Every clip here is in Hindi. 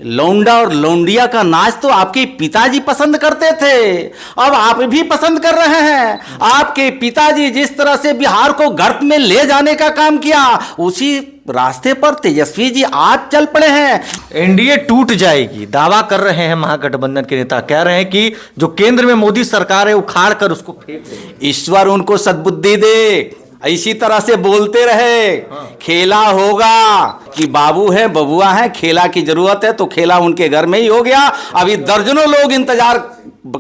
लौंडा और लौंडिया का नाच तो आपके पिताजी पसंद करते थे, अब आप भी पसंद कर रहे हैं। आपके पिताजी जिस तरह से बिहार को गर्त में ले जाने का काम किया, उसी रास्ते पर तेजस्वी जी आप चल पड़े हैं। एनडीए टूट जाएगी दावा कर रहे हैं महागठबंधन के नेता। कह रहे हैं कि जो केंद्र में मोदी सरकार है उखाड़ कर उसको फेंक दे। ईश्वर उनको सद्बुद्धि दे, इसी तरह से बोलते रहे। खेला होगा कि बाबू है बबुआ है, खेला की जरूरत है तो खेला उनके घर में ही हो गया। अभी दर्जनों लोग इंतजार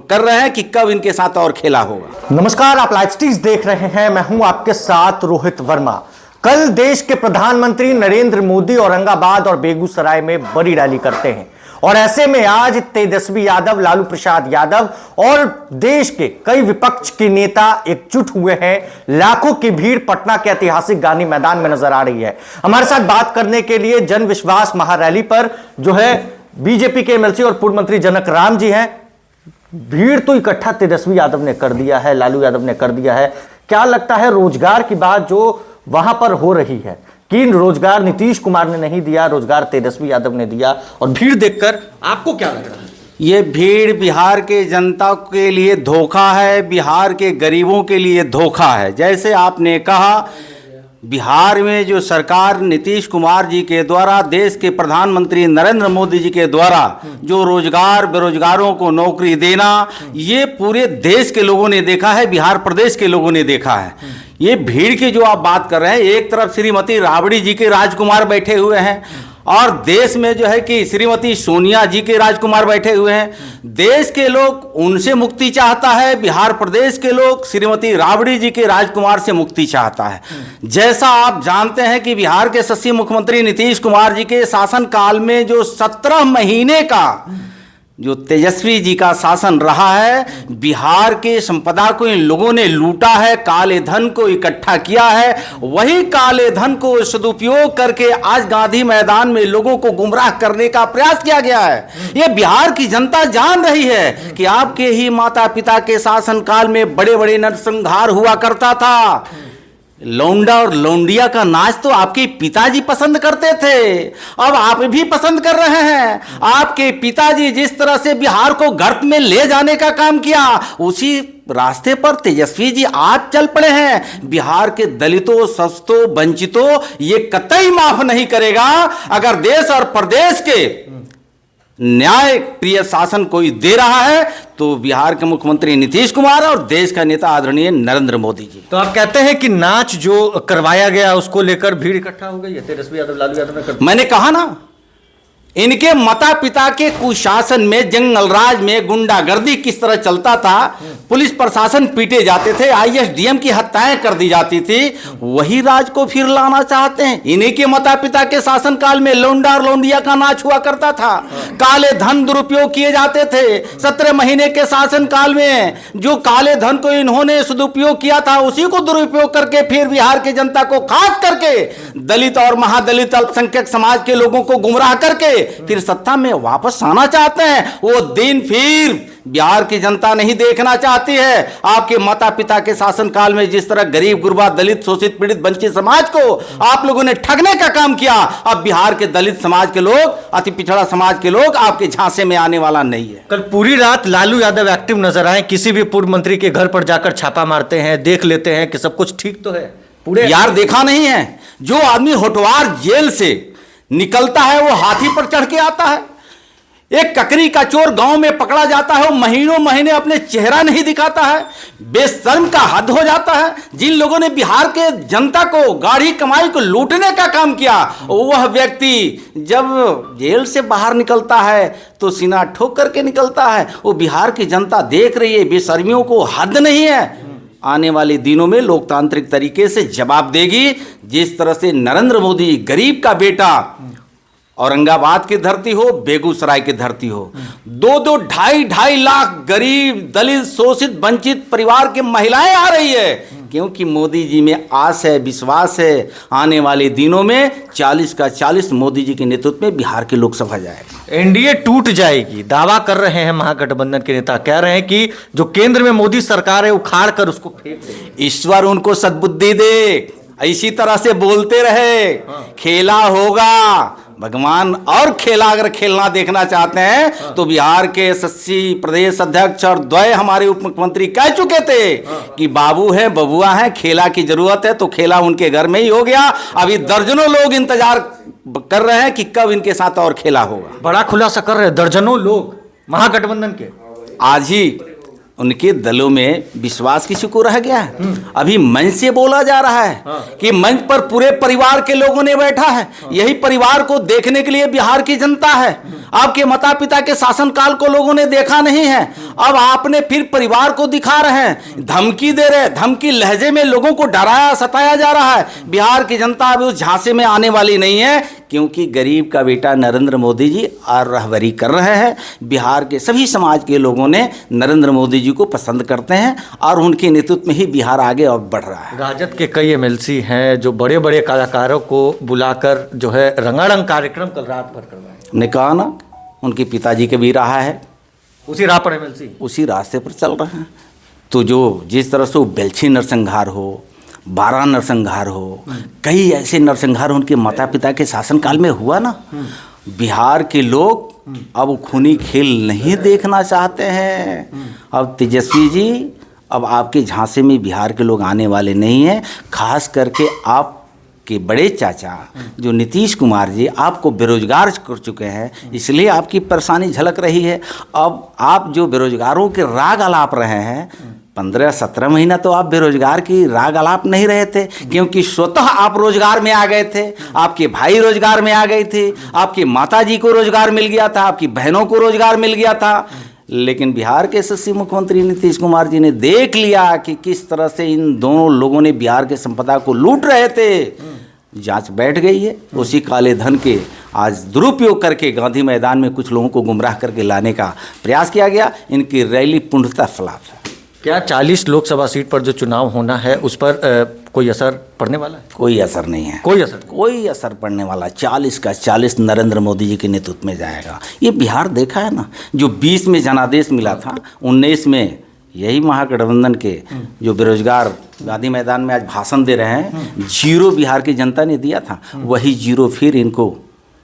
कर रहे हैं कि कब इनके साथ और खेला होगा। नमस्कार, आप लाइव स्ट्रीम्स देख रहे हैं, मैं हूं आपके साथ रोहित वर्मा। कल देश के प्रधानमंत्री नरेंद्र मोदी औरंगाबाद और बेगूसराय में बड़ी रैली करते हैं और ऐसे में आज तेजस्वी यादव, लालू प्रसाद यादव और देश के कई विपक्ष के नेता एकजुट हुए हैं। लाखों की भीड़ पटना के ऐतिहासिक गांधी मैदान में नजर आ रही है। हमारे साथ बात करने के लिए जन विश्वास महारैली पर जो है बीजेपी के एमएलसी और पूर्व मंत्री जनक राम जी हैं। भीड़ तो इकट्ठा तेजस्वी यादव ने कर दिया है, लालू यादव ने कर दिया है। क्या लगता है रोजगार की बात जो वहां पर हो रही है कि रोजगार नीतीश कुमार ने नहीं दिया, रोजगार तेजस्वी यादव ने दिया, और भीड़ देखकर आपको क्या लग रहा है? ये भीड़ बिहार के जनता के लिए धोखा है, बिहार के गरीबों के लिए धोखा है। जैसे आपने कहा, बिहार में जो सरकार नीतीश कुमार जी के द्वारा, देश के प्रधानमंत्री नरेंद्र मोदी जी के द्वारा जो रोजगार बेरोजगारों को नौकरी देना, ये पूरे देश के लोगों ने देखा है, बिहार प्रदेश के लोगों ने देखा है। ये भीड़ की जो आप बात कर रहे हैं, एक तरफ श्रीमती राबड़ी जी के राजकुमार बैठे हुए हैं और देश में जो है कि श्रीमती सोनिया जी के राजकुमार बैठे हुए हैं। देश के लोग उनसे मुक्ति चाहता है, बिहार प्रदेश के लोग श्रीमती राबड़ी जी के राजकुमार से मुक्ति चाहता है। जैसा आप जानते हैं कि बिहार के यशस्वी मुख्यमंत्री नीतीश कुमार जी के शासन काल में जो 17 महीने का जो तेजस्वी जी का शासन रहा है, बिहार के संपदा को इन लोगों ने लूटा है, काले धन को इकट्ठा किया है। वही काले धन को सदुपयोग करके आज गांधी मैदान में लोगों को गुमराह करने का प्रयास किया गया है। ये बिहार की जनता जान रही है कि आपके ही माता पिता के शासन काल में बड़े बड़े नरसंहार हुआ करता था। लौंडा और लौंडिया का नाच तो आपके पिताजी पसंद करते थे, अब आप भी पसंद कर रहे हैं। आपके पिताजी जिस तरह से बिहार को गर्त में ले जाने का काम किया, उसी रास्ते पर तेजस्वी जी आप चल पड़े हैं। बिहार के दलितों, शोषितों, वंचितों ये कतई माफ नहीं करेगा। अगर देश और प्रदेश के न्याय प्रिय शासन कोई दे रहा है तो बिहार के मुख्यमंत्री नीतीश कुमार और देश का नेता आदरणीय नरेंद्र मोदी जी। तो आप कहते हैं कि नाच जो करवाया गया उसको लेकर भीड़ इकट्ठा हो गई है, तेजस्वी यादव, लालू यादव ने कर। मैंने कहा ना, इनके माता पिता के कुशासन में, जंगल राज में गुंडागर्दी किस तरह चलता था, पुलिस प्रशासन पीटे जाते थे, आईएसडीएम की हत्याएं कर दी जाती थी, वही राज को फिर लाना चाहते हैं। इन्हीं के माता पिता के शासन काल में लौंडा और लौंडिया का नाच हुआ करता था, काले धन दुरुपयोग किए जाते थे। 17 महीने के शासन काल में जो काले धन को इन्होंने सदुपयोग किया था, उसी को दुरुपयोग करके फिर बिहार की जनता को, खास करके दलित और महादलित अल्पसंख्यक समाज के लोगों को गुमराह करके फिर सत्ता में वापस आना चाहते हैं। वो दिन फिर बिहार की जनता नहीं देखना चाहती है। आपके माता पिता के शासन काल में जिस तरह गरीब गुरबा, दलित, शोषित, पीड़ित, वंचित समाज को आप लोगों ने ठगने का काम किया, अब बिहार के दलित समाज के लोग, अति पिछड़ा समाज के लोग आपके झांसे में आने वाला नहीं है। कल पूरी रात लालू यादव एक्टिव नजर आए, किसी भी पूर्व मंत्री के घर पर जाकर छापा मारते हैं, देख लेते हैं कि सब कुछ ठीक तो है। पूरे यार देखा नहीं है, जो आदमी होटवार जेल से निकलता है वो हाथी पर चढ़ के आता है। एक ककरी का चोर गांव में पकड़ा जाता है, वो महीनों महीने अपने चेहरा नहीं दिखाता है। बेशर्म का हद हो जाता है। जिन लोगों ने बिहार के जनता को, गाढ़ी कमाई को लूटने का काम किया, वह व्यक्ति जब जेल से बाहर निकलता है तो सीना ठोक करके निकलता है। वो बिहार की जनता देख रही है, बेशर्मियों को हद नहीं है। आने वाले दिनों में लोकतांत्रिक तरीके से जवाब देगी। जिस तरह से नरेंद्र मोदी, गरीब का बेटा, औरंगाबाद की धरती हो, बेगूसराय की धरती हो, 2-2, 2.5 लाख गरीब, दलित, शोषित, वंचित परिवार की महिलाएं आ रही है, क्योंकि मोदी जी में आस है, विश्वास है। आने वाले दिनों में 40 का 40 मोदी जी के नेतृत्व में बिहार की लोकसभा जाएगा। एनडीए टूट जाएगी दावा कर रहे हैं महागठबंधन के नेता। कह रहे हैं कि जो केंद्र में मोदी सरकार है उखाड़ कर उसको फेंक दे। ईश्वर उनको सद्बुद्धि दे, इसी तरह से बोलते रहे। खेला होगा भगवान और खेला अगर खेलना देखना चाहते हैं तो बिहार के एसएससी प्रदेश अध्यक्ष और द्वय हमारे उप मुख्यमंत्री कह चुके थे कि बाबू हैं बबुआ हैं, खेला की जरूरत है तो खेला उनके घर में ही हो गया। अभी दर्जनों लोग इंतजार कर रहे हैं कि कब इनके साथ और खेला होगा। बड़ा खुलासा कर रहे हैं दर्जनों लोग महागठबंधन के। आज ही उनके दलों में विश्वास किसी को रह गया है? अभी मंच से बोला जा रहा है कि मंच पर पूरे परिवार के लोगों ने बैठा है। यही परिवार को देखने के लिए बिहार की जनता है। आपके माता पिता के शासनकाल को लोगों ने देखा नहीं है, अब आपने फिर परिवार को दिखा रहे हैं, धमकी दे रहे हैं, धमकी लहजे में लोगों को डराया सताया जा रहा है। बिहार की जनता अभी उस झांसे में आने वाली नहीं है, क्योंकि गरीब का बेटा नरेंद्र मोदी जी और रहबरी कर रहे हैं। बिहार के सभी समाज के लोगों ने नरेंद्र मोदी जी को पसंद करते हैं और उनके नेतृत्व में ही बिहार आगे और बढ़ रहा है। राजद के कई एमएलसी हैं जो बड़े बड़े कलाकारों को बुलाकर जो है रंगारंग कार्यक्रम कल रात भर करवाए। हमने कहा ना, उनके पिताजी के भी रहा है, उसी राह पर एमएलसी उसी रास्ते पर चल रहे हैं। तो जो जिस तरह से वो बेलछी नरसंहार हो, बारह नरसंहार हो, कई ऐसे नरसंहार उनके माता पिता के शासनकाल में हुआ ना, बिहार के लोग अब खूनी खेल नहीं देखना चाहते हैं। अब तेजस्वी जी, अब आपके झांसे में बिहार के लोग आने वाले नहीं हैं। खास करके आपके बड़े चाचा जो नीतीश कुमार जी आपको बेरोजगार कर चुके हैं, इसलिए आपकी परेशानी झलक रही है। अब आप जो बेरोजगारों के राग अलाप रहे हैं, 15-17 महीना तो आप बेरोजगार की राग अलाप नहीं रहे थे, क्योंकि स्वतः आप रोजगार में आ गए थे, आपके भाई रोजगार में आ गए थे, आपकी माताजी को रोजगार मिल गया था, आपकी बहनों को रोजगार मिल गया था। लेकिन बिहार के एसएससी मुख्यमंत्री नीतीश कुमार जी ने देख लिया कि किस तरह से इन दोनों लोगों ने बिहार के संपदा को लूट रहे थे। जांच बैठ गई है। उसी काले धन के आज दुरुपयोग करके गांधी मैदान में कुछ लोगों को गुमराह करके लाने का प्रयास किया गया। इनकी रैली पूर्णतः फ्लॉप है। क्या 40 लोकसभा सीट पर जो चुनाव होना है उस पर कोई असर पड़ने वाला है? कोई असर नहीं है, कोई असर पड़ने वाला। 40 का 40 नरेंद्र मोदी जी के नेतृत्व में जाएगा। ये बिहार देखा है ना, जो 20 में जनादेश मिला था, 19 में यही महागठबंधन के जो बेरोजगार गांधी मैदान में आज भाषण दे रहे हैं, 0 बिहार की जनता ने दिया था, वही 0 फिर इनको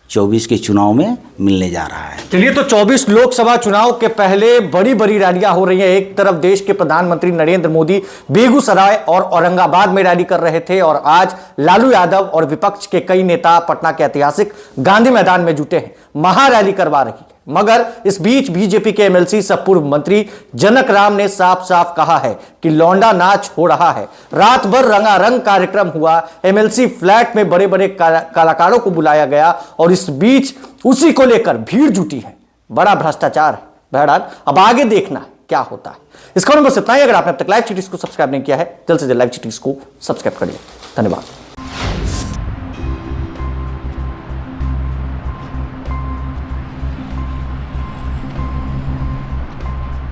24 के चुनाव में मिलने जा रहा है। चलिए, तो 24 लोकसभा चुनाव के पहले बड़ी बड़ी रैलियां हो रही हैं। एक तरफ देश के प्रधानमंत्री नरेंद्र मोदी बेगूसराय और औरंगाबाद में रैली कर रहे थे, और आज लालू यादव और विपक्ष के कई नेता पटना के ऐतिहासिक गांधी मैदान में जुटे हैं, महारैली करवा रही है। मगर इस बीच बीजेपी के एमएलसी सब पूर्व मंत्री जनक राम ने साफ साफ कहा है कि लौंडा नाच हो रहा है। रात भर रंगारंग कार्यक्रम हुआ, एमएलसी फ्लैट में बड़े बड़े कलाकारों को बुलाया गया, और इस बीच उसी को लेकर भीड़ जुटी है। बड़ा भ्रष्टाचार है। बहरहाल अब आगे देखना है क्या होता है। इस खबर में बस इतना ही। अगर आपने अब तक लाइव चिटीज को सब्सक्राइब नहीं किया है, जल्द से जल्द लाइव चिटीज को सब्सक्राइब करिए। धन्यवाद।